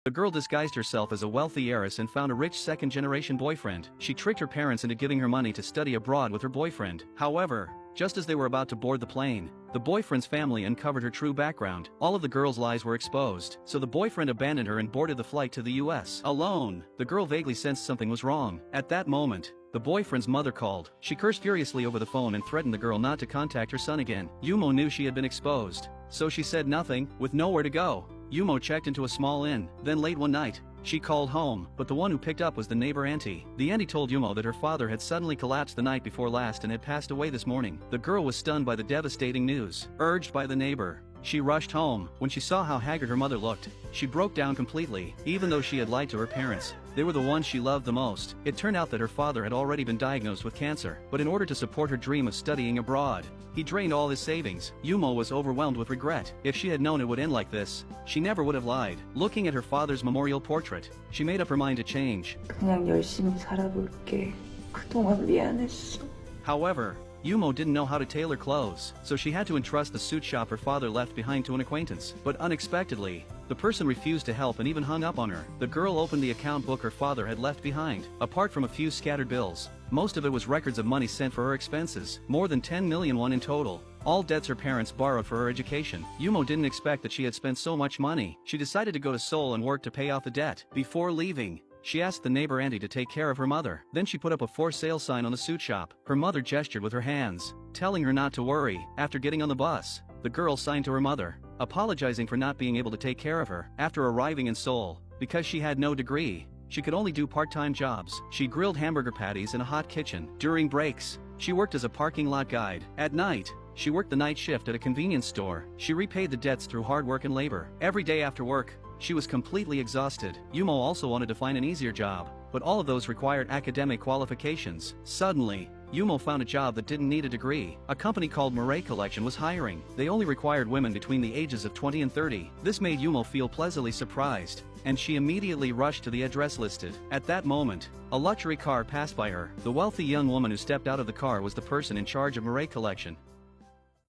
The girl disguised herself as a wealthy heiress and found a rich second-generation boyfriend. She tricked her parents into giving her money to study abroad with her boyfriend. However, just as they were about to board the plane, the boyfriend's family uncovered her true background. All of the girl's lies were exposed, so the boyfriend abandoned her and boarded the flight to the US. Alone, the girl vaguely sensed something was wrong. At that moment, the boyfriend's mother called. She cursed furiously over the phone and threatened the girl not to contact her son again. Yumo knew she had been exposed, so she said nothing. With nowhere to go, Yumo checked into a small inn. Then late one night, she called home, but the one who picked up was the neighbor auntie. The auntie told Yumo that her father had suddenly collapsed the night before last and had passed away this morning. The girl was stunned by the devastating news. Urged by the neighbor, she rushed home. When she saw how haggard her mother looked, she broke down completely. Even though she had lied to her parents, they were the ones she loved the most. It turned out that her father had already been diagnosed with cancer, but in order to support her dream of studying abroad, he drained all his savings. Yumo was overwhelmed with regret. If she had known it would end like this, she never would have lied. Looking at her father's memorial portrait, she made up her mind to change. 그냥 열심히 살아볼게. 그동안 미안했어. However, Yumo didn't know how to tailor clothes, so she had to entrust the suit shop her father left behind to an acquaintance. But unexpectedly, the person refused to help and even hung up on her. The girl opened the account book her father had left behind. Apart from a few scattered bills, most of it was records of money sent for her expenses, more than 10 million won in total. All debts her parents borrowed for her education. Yumo didn't expect that she had spent so much money. She decided to go to Seoul and work to pay off the debt. Before leaving, she asked the neighbor auntie to take care of her mother. Then she put up a for sale sign on the suit shop. Her mother gestured with her hands, telling her not to worry. After getting on the bus, the girl signed to her mother, apologizing for not being able to take care of her. After arriving in Seoul, because she had no degree, she could only do part-time jobs. She grilled hamburger patties in a hot kitchen. During breaks, she worked as a parking lot guide. At night, she worked the night shift at a convenience store. She repaid the debts through hard work and labor. Every day after work, she was completely exhausted. Yumo also wanted to find an easier job, but all of those required academic qualifications. Suddenly, Yumo found a job that didn't need a degree. A company called Mirai Collection was hiring. They only required women between the ages of 20 and 30. This made Yumo feel pleasantly surprised, and she immediately rushed to the address listed. At that moment, a luxury car passed by her. The wealthy young woman who stepped out of the car was the person in charge of Mirai Collection.